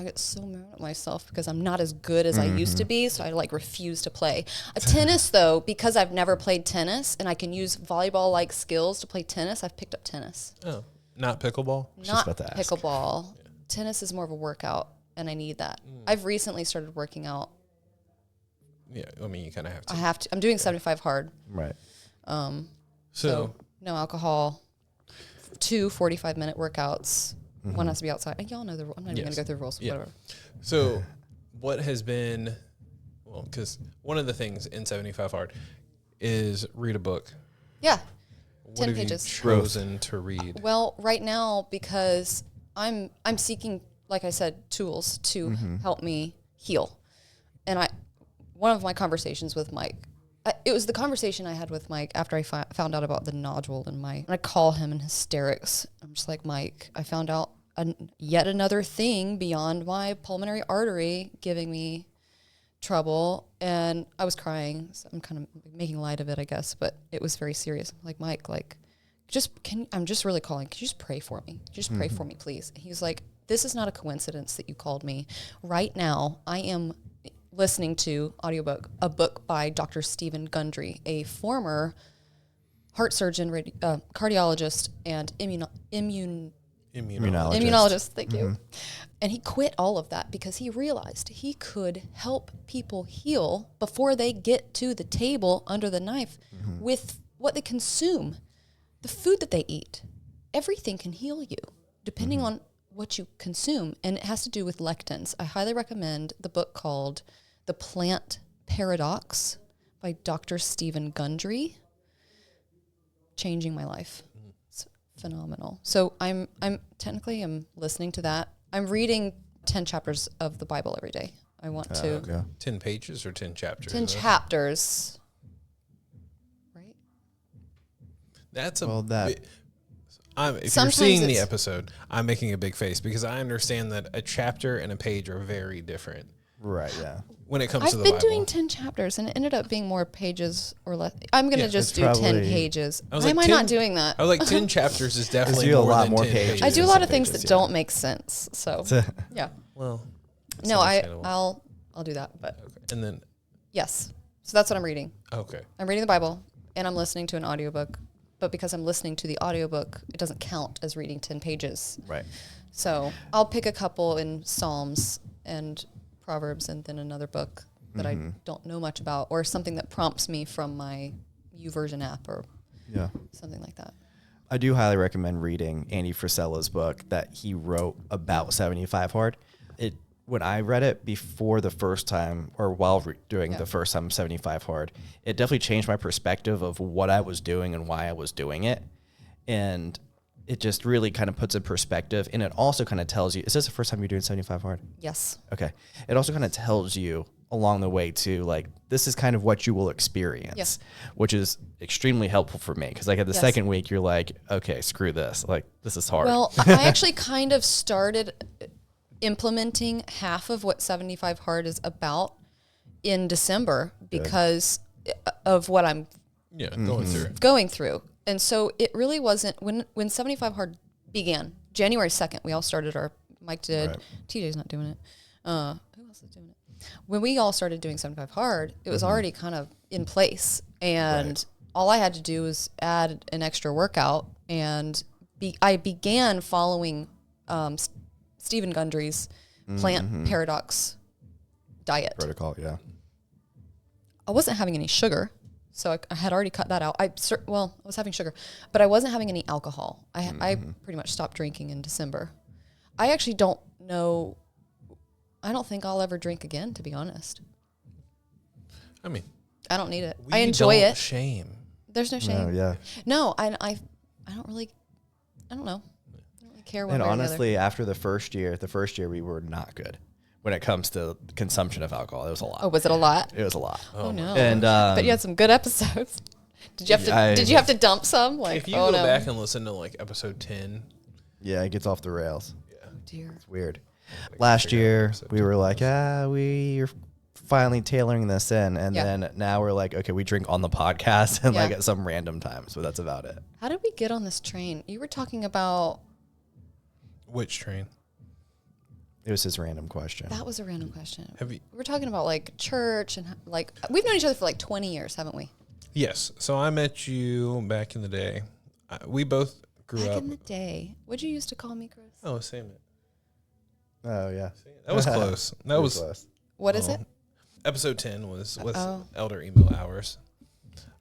get so mad at myself because I'm not as good as I used to be, so I like refuse to play. Tennis though, because I've never played tennis and I can use volleyball like skills to play tennis, I've picked up tennis. Oh, not pickleball? Not about to ask. pickleball. Tennis is more of a workout, and I need that. I've recently started working out. Yeah, I mean, you kind of have to. I have to. I'm doing 75 hard. Right. So no alcohol. 2 45-minute workouts. One has to be outside. And y'all know the rule. I'm not even going Yes. to go through the rules. Yeah. Whatever. So, what has been, well, because one of the things in 75 Hard is read a book. Yeah. What 10 have pages. you chosen to read? Well, right now, because I'm seeking, like I said, tools to help me heal. And one of my conversations with Mike, it was the conversation I had with Mike after I found out about the nodule in and I call him in hysterics. I'm just like, Mike, I found out yet another thing beyond my pulmonary artery giving me trouble, and I was crying. So I'm kind of making light of it, I guess, but it was very serious. I'm like, Mike, like, I'm just really calling. Could you just pray for me? Just pray for me, please. And he was like, this is not a coincidence that you called me. Right now, I am listening to a book by Dr. Stephen Gundry, a former heart surgeon, cardiologist, and Immunologist. immunologist. Thank you. And he quit all of that because he realized he could help people heal before they get to the table under the knife with what they consume, the food that they eat. Everything can heal you depending on what you consume. And it has to do with lectins. I highly recommend the book called The Plant Paradox by Dr. Stephen Gundry. Changing my life. It's phenomenal. So I'm listening to that. I'm reading 10 chapters of the Bible every day. I want to. Okay. 10 pages or 10 chapters? 10 chapters. Right? That's a Well, that- if you're Sometimes seeing the it's- episode, I'm making a big face because I understand that a chapter and a page are very different Right, yeah. when it comes to I've the been Bible. doing 10 chapters and it ended up being more pages or less. I'm going to Yeah, just it's do 10 probably- pages. I was Why like, am I 10 not doing that? I was like, 10 chapters is definitely do a more lot than more 10 pages. I do a Just lot some of things pages, that yeah. don't make sense. So, yeah. Well, that's No, understandable. I'll do that, but Okay. And then, yes. So that's what I'm reading. okay. I'm reading the Bible and I'm listening to an audiobook, but because I'm listening to the audiobook, it doesn't count as reading 10 pages. Right. So I'll pick a couple in Psalms and Proverbs and then another book that I don't know much about or something that prompts me from my YouVersion app or Yeah. something like that. I do highly recommend reading Andy Frisella's book that he wrote about 75 Hard. When I read it before the first time or while doing the first time 75 Hard, it definitely changed my perspective of what I was doing and why I was doing it. And it just really kind of puts in perspective. And it also kind of tells you, is this the first time you're doing 75 Hard? Yes. Okay. It also kind of tells you along the way too, like, this is kind of what you will experience, which is extremely helpful for me. Cause like at the second week, you're like, okay, screw this. Like, this is hard. Well, I actually kind of started implementing half of what 75 Hard is about in December because of what I'm going through. And so it really wasn't when 75 Hard began, January 2nd, we all started Mike did, Right. TJ's not doing it. Who else is doing it? When we all started doing 75 Hard, it was already kind of in place. And all I had to do was add an extra workout. And I began following Stephen Gundry's plant paradox diet. Protocol. Yeah. I wasn't having any sugar, so I had already cut that out. I was having sugar, but I wasn't having any alcohol. I pretty much stopped drinking in December. I actually don't know. I don't think I'll ever drink again, to be honest. I mean, I don't need it. we I enjoy don't it. shame. There's no shame. Oh, yeah. No, I don't really. I don't know. I don't really care one And way or the other. honestly, after the first year we were not good when it comes to consumption of alcohol. It was a lot. Oh, was it a lot? It was a lot. Oh no. And but you had some good episodes. Did you have to? Did you have to dump some? Like, If you oh go no. back and listen to like episode 10, yeah, it gets off the rails. Oh, dear. It's weird. Last year we were like, we're finally tailoring this in, and then now we're like, okay, we drink on the podcast and like at some random times, but that's about it. How did we get on this train? You were talking about. which train? It was his random question. That was a random question. Have you? We were talking about like church and like we've known each other for like 20 years, haven't we? Yes. So I met you back in the day. We both grew Back up. in the day. What'd you used to call me, Chris? Oh, same it. Oh yeah, That was close. That was close. What is it? episode 10 was Oh. Elder Email Hours.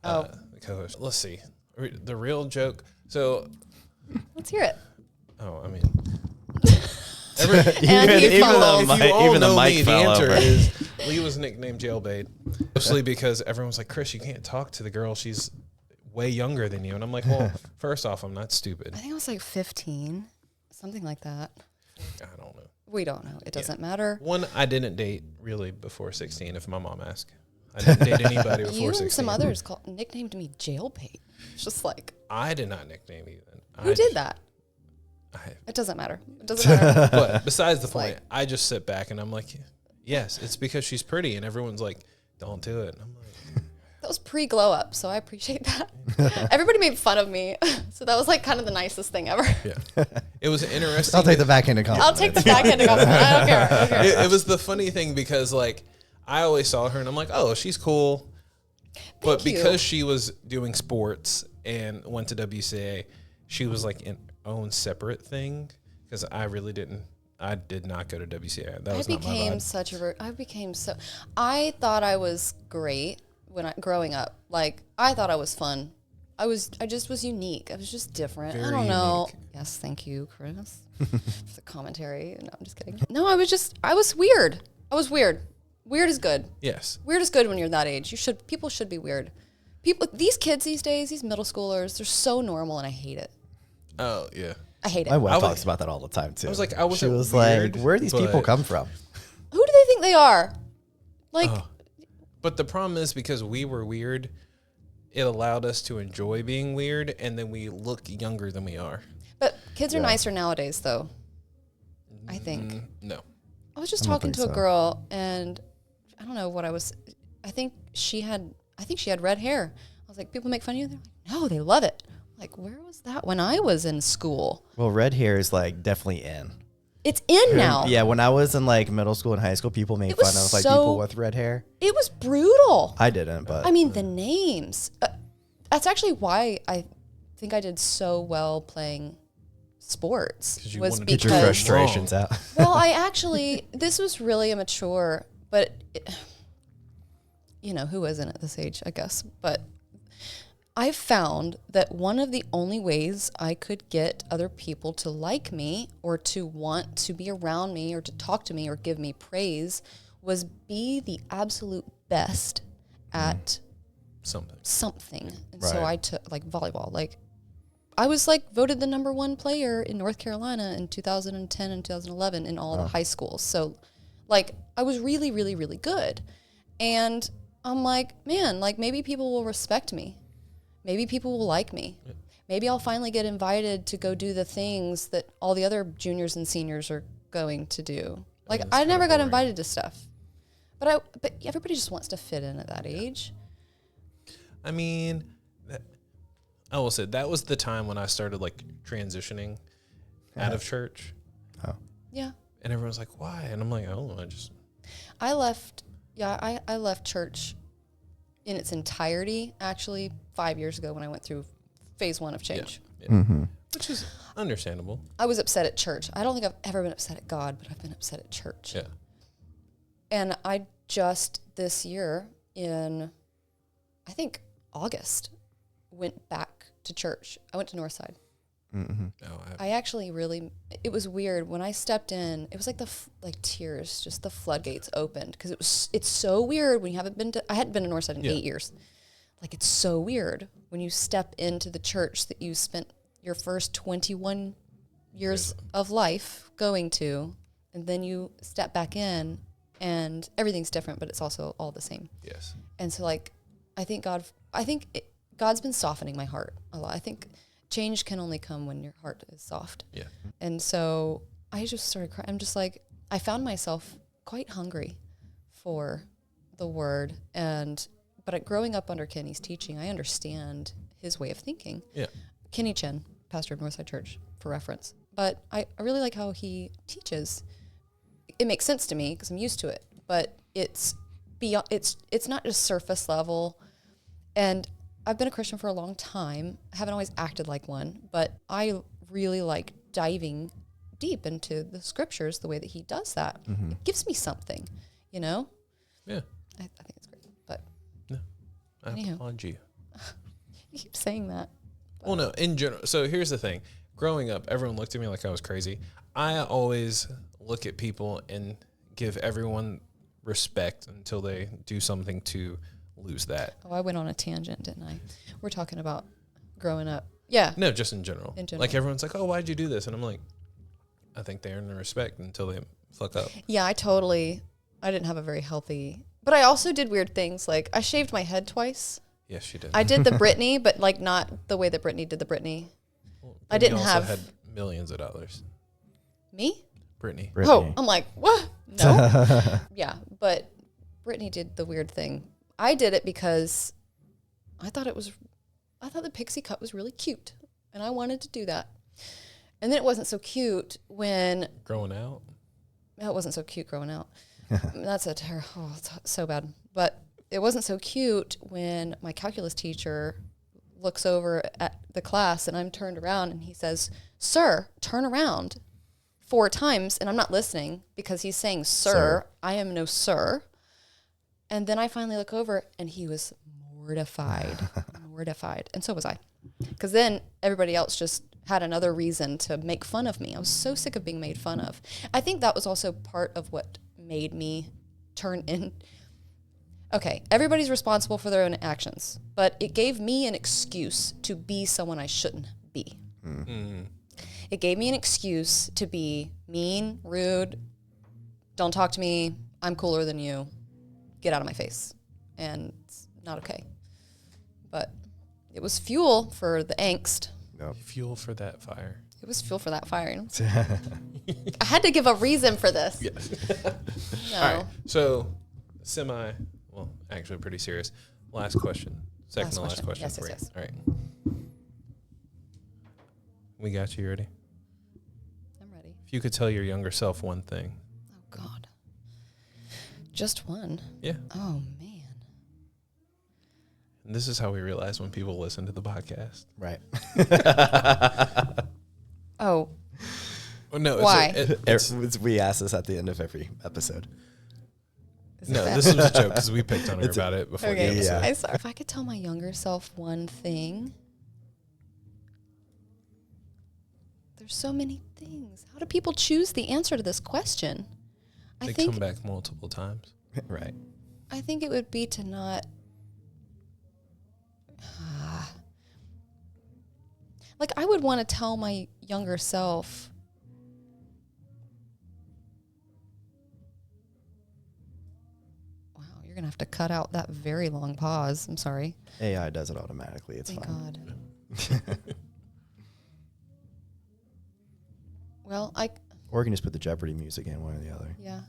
Oh. The co-host. Let's see. The real joke. So, Let's hear it. I mean, And he fumbled. if you all even the know mic me, the fell answer over. is Leigh was nicknamed Jailbait, mostly because everyone's like, Chris, you can't talk to the girl. She's way younger than you. And I'm like, well, first off, I'm not stupid. I think I was like 15, something like that. I don't know. We don't know. It doesn't matter. One, I didn't date really before 16, if my mom asked. I didn't date anybody before You 16. and some others nicknamed me Jailbait. It's just like, I did not nickname you then. who did that? I, It doesn't matter. It doesn't matter. but besides the point, like- I just sit back and I'm like, yes, it's because she's pretty. And everyone's like, don't do it. And I'm like, That was pre-glow up, so I appreciate that. Everybody made fun of me, so that was like kind of the nicest thing ever. yeah. It was interesting. I'll take the backhand compliment. I'll take the backhand compliment. I don't care. I don't care. It was the funny thing because like I always saw her and I'm like, oh, she's cool. But Thank you. because she was doing sports and went to WCA, she was like an own separate thing because I really didn't. I did not go to WCA. That I was not my vibe. I thought I was great growing up. Like, I thought I was fun. I just was unique. I was just different. Very I don't know. unique. Yes, thank you, Chris, for the commentary. No, I'm just kidding. No, I was weird. I was weird. Weird is good. Yes. Weird is good when you're that age. People should be weird. These kids these days, these middle schoolers, they're so normal, and I hate it. Oh, yeah. I hate it. My wife talks about that all the time too. I was like, she was weird, like, where do these people but- come from? Who do they think they are? Like, But the problem is because we were weird, it allowed us to enjoy being weird, and then we look younger than we are. but kids are nicer nowadays, though. I think. No. I was just I don't talking think to a so. girl, and I don't know what I think she had red hair. I was like, people make fun of you? They're like, no, they love it. I'm like, where was that when I was in school? Well, red hair is like definitely in. It's in now. Yeah, when I was in like middle school and high school, people made It was fun of like so- people with red hair. It was brutal. I didn't, but I mean, the names. That's actually why I think I did so well playing sports. 'Cause you Was wanted to get your because frustrations out. well, this was really immature, but who isn't at this age, I guess. But I found that one of the only ways I could get other people to like me or to want to be around me or to talk to me or give me praise was be the absolute best at something. And so Right. I took like volleyball. Like I was like voted the #1 player in North Carolina in 2010 and 2011 in all the high schools. So like I was really, really, really good. And I'm like, man, like maybe people will respect me. Maybe people will like me. Maybe I'll finally get invited to go do the things that all the other juniors and seniors are going to do. Like That's I never kinda got boring. invited to stuff. But everybody just wants to fit in at that age. I mean, I will say that was the time when I started like transitioning out of church. Oh. Yeah. And everyone's like, why? And I'm like, oh, I left church in its entirety actually 5 years ago when I went through phase 1 of change. Mm-hmm. Which is understandable. I was upset at church. I don't think I've ever been upset at God, but I've been upset at church. Yeah. And I just this year in, I think August, went back to church. I went to Northside. Mm-hmm. No, I actually really, it was weird. When I stepped in, it was like like tears, just the floodgates opened. Because it's so weird when you haven't been to, I hadn't been to Northside in 8 years. Like it's so weird when you step into the church that you spent your first 21 years of life going to, and then you step back in and everything's different, but it's also all the same. Yes. And so like, I think God's been softening my heart a lot. I think change can only come when your heart is soft. Yeah. And so I just started crying. I'm just like, I found myself quite hungry for the word. But growing up under Kenny's teaching, I understand his way of thinking. Yeah. Kenny Chen, pastor of Northside Church, for reference. But I really like how he teaches. It makes sense to me because I'm used to it. But it's beyond. It's not just surface level. And I've been a Christian for a long time. I haven't always acted like one, but I really like diving deep into the scriptures the way that he does that. Mm-hmm. It gives me something, you know? Yeah. I think it's great. But I Anyhow. applaud you. you keep saying that. Well, no, in general. So here's the thing. Growing up, everyone looked at me like I was crazy. I always look at people and give everyone respect until they do something to lose that. Oh, I went on a tangent, didn't I? We're talking about growing up. Yeah. No, just in general. In general. Like everyone's like, oh, why'd you do this? And I'm like, I think they earn the respect until they fuck up. Yeah, I didn't have a very healthy, but I also did weird things. Like I shaved my head twice. Yes, she did. I did the Britney, but like not the way that Britney did the Britney. Well, I Britney didn't also have- had millions of dollars. Me? Brittany. Oh, I'm like, what? No. Yeah, but Brittany did the weird thing. I did it because I thought the pixie cut was really cute, and I wanted to do that. And then it wasn't so cute when Growing out. it wasn't so cute growing out. That's a terrible. Oh, it's so bad. But it wasn't so cute when my calculus teacher looks over at the class and I'm turned around and he says, "Sir, turn around." 4 times and I'm not listening because he's saying, sir. I am no sir. And then I finally look over and he was mortified, mortified. And so was I. Because then everybody else just had another reason to make fun of me. I was so sick of being made fun of. I think that was also part of what made me turn in. Okay, everybody's responsible for their own actions, but it gave me an excuse to be someone I shouldn't be. It gave me an excuse to be mean, rude, don't talk to me, I'm cooler than you, get out of my face. And it's not okay. But it was fuel for the angst. Yep. Fuel for that fire. It was fuel for that fire. You know? I had to give a reason for this. Yes. No. All right. So, well, actually pretty serious. Last question. Second to last question. Yes, for yes, you. yes. All right. We got you ready. I'm ready. If you could tell your younger self one thing. Oh, God. Just one? Yeah. Oh, man. And this is how we realize when people listen to the podcast. Right. Oh. Oh, no. Why? We ask this at the end of every episode. No, this was a joke because we picked on her about it before the Okay. episode. Yeah. If I could tell my younger self one thing, there's so many things. How do people choose the answer to this question? They come back multiple times. Right. I think it would be to not. Like, I would want to tell my younger self. Wow, you're going to have to cut out that very long pause. I'm sorry. AI does it automatically. It's Thank fine. God. Well, Or you can just put the Jeopardy music in, one or the other. yeah.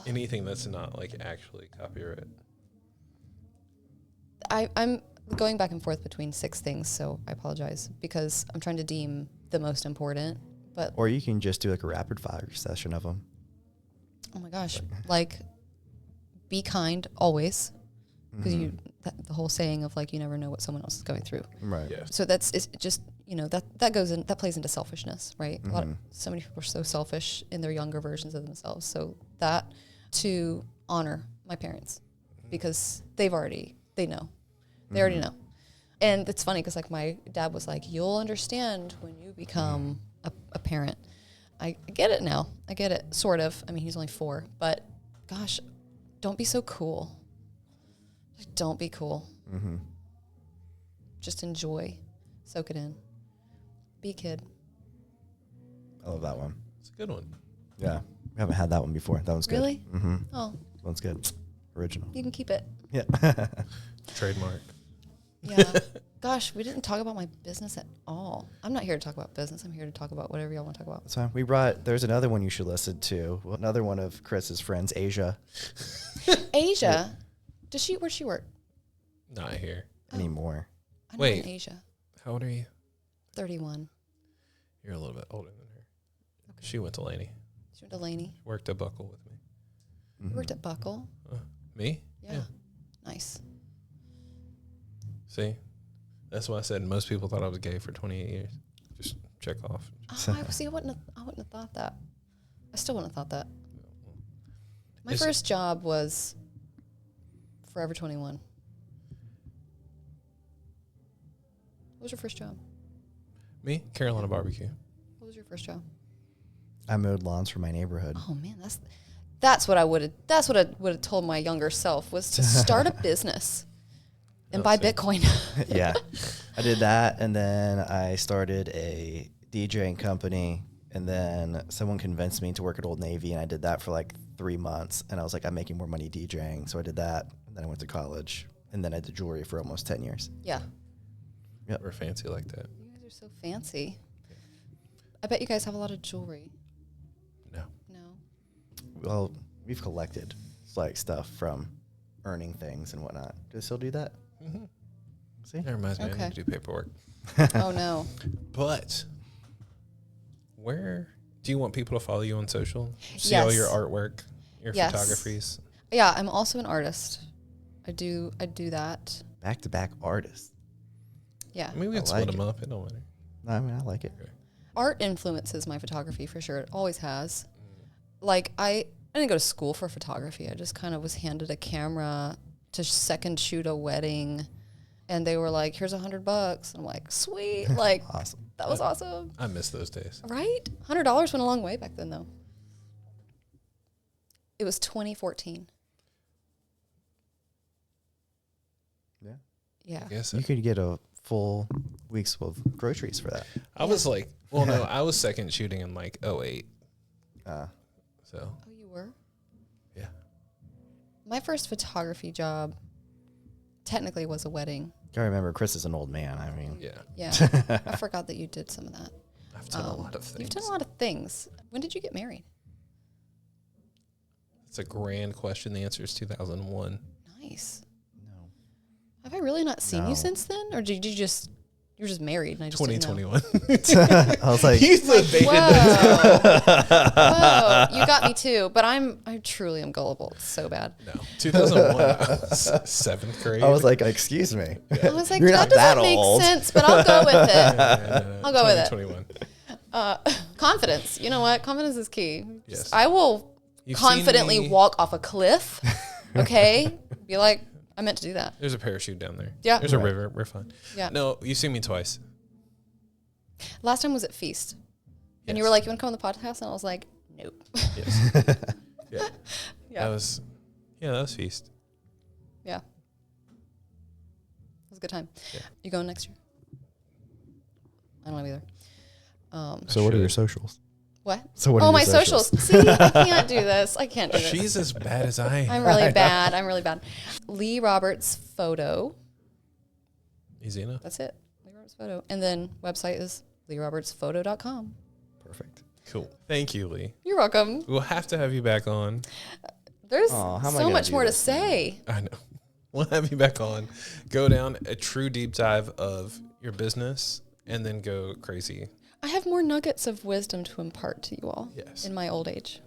Anything that's not like actually copyright. I'm going back and forth between 6 things, so I apologize because I'm trying to deem the most important. But Or you can just do like a rapid fire session of them. oh my gosh, like, be kind always, because the whole saying of like you never know what someone else is going through. Right. Yeah. So it's just that plays into selfishness, right? So many people are so selfish in their younger versions of themselves. So that, to honor my parents, because they know. They already know. And it's funny because like my dad was like, you'll understand when you become a parent. I get it now. I get it, sort of. I mean, he's only 4, but gosh, don't be so cool. Don't be cool. Just enjoy. Soak it in. Be a kid. I love that one. It's a good one. Yeah. We haven't had that one before. That one's good. Really? Mm-hmm. Oh, That one's good. Original. you can keep it. Yeah. Trademark. Yeah. Gosh, we didn't talk about my business at all. I'm not here to talk about business. I'm here to talk about whatever y'all want to talk about. That's fine. There's another one you should listen to. Another one of Chris's friends, Asia. Asia? Where'd she work? Not here. Anymore. I know Wait. in Asia. How old are you? 31. You're a little bit older than her. Okay. She went to Laney. She went to Laney. Worked at Buckle with me. You worked at Buckle. Me? Yeah. Nice. See? That's why I said most people thought I was gay for 28 years. Just check off. Oh, I wouldn't have thought that. I still wouldn't have thought that. My Is- first job was Forever 21. What was your first job? Me? Carolina Barbecue. What was your first job? I mowed lawns for my neighborhood. Oh man, that's what I would have told my younger self, was to start a business and buy see. Bitcoin. Yeah. I did that, and then I started a DJing company, and then someone convinced me to work at Old Navy, and I did that for like 3 months, and I was like, I'm making more money DJing, so I did that, and then I went to college, and then I did jewelry for almost 10 years. Yeah. We're fancy like that. You guys are so fancy. I bet you guys have a lot of jewelry. No. No. Well, we've collected like stuff from earning things and whatnot. Do they still do that? Mm-hmm. See? That reminds me, I Okay. need to do paperwork. Oh no. But where do you want people to follow you on social? See all Yes. your artwork, your Yes. photographies. Yeah, I'm also an artist. I do that. Back-to-back artists. Yeah. I mean, we I can split like them up. It don't matter. No, I mean, I like it. Art influences my photography for sure. It always has. Like I didn't go to school for photography. I just kind of was handed a camera to second shoot a wedding, and they were like, "Here's $100." I'm like, "Sweet!" Like, Awesome. That was awesome. I miss those days. Right? $100 went a long way back then, though. It was 2014. Yeah. Yeah. I guess You could get a full week's of groceries for that. I was like, well, no, I was second shooting in like 08. So Oh, you were? yeah. My first photography job technically was a wedding. I remember Chris is an old man. I mean, Yeah. Yeah. I forgot that you did some of that. I've done a lot of things. You've done a lot of things. When did you get married? It's a grand question. The answer is 2001. Nice. no. Have I really not seen No. you since then? Or did you just, you were just married and I just didn't know? 2021. I was like, He's the beta. Whoa, you got me too. But I truly am gullible. It's so bad. No. 2001. I was 7th grade. I was like, excuse me. I was like, You're that not doesn't that make old. sense, but I'll go with it. No. I'll go with it. 2021. Confidence. You know what? Confidence is key. Yes. I will You've seen confidently me- walk off a cliff. Okay? Be like, I meant to do that. There's a parachute down there. Yeah. There's a Right. river. We're fine. Yeah. No, you've seen me twice. Last time was at Feast. And you Yes. were like, you want to come on the podcast? And I was like, nope. Yes. Yeah. Yeah. That was Feast. Yeah. It was a good time. Yeah. You going next year? I don't know either. So what are your should. socials? What? So what are Oh, your my socials. See, I can't do this. I can't do this. She's as bad as I am. I'm really bad. I'm really bad. Leigh Roberts photo. Easy enough. That's it. Leigh Roberts photo. And then website is LeighRobertsPhoto.com. Perfect. Cool. Thank you, Leigh. You're welcome. We'll have to have you back on. There's Aw, how am I so gonna much do more to this now? say. I know. We'll have you back on. Go down a true deep dive of your business and then go crazy. I have more nuggets of wisdom to impart to you all Yes. in my old age.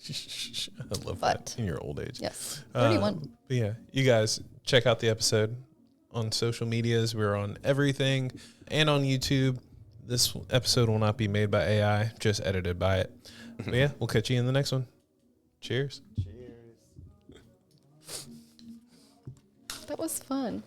I love But- that in your old age. Yes. 31. But yeah, you guys check out the episode on social medias. We're on everything and on YouTube. This episode will not be made by AI, just edited by it. But yeah, we'll catch you in the next one. Cheers. That was fun.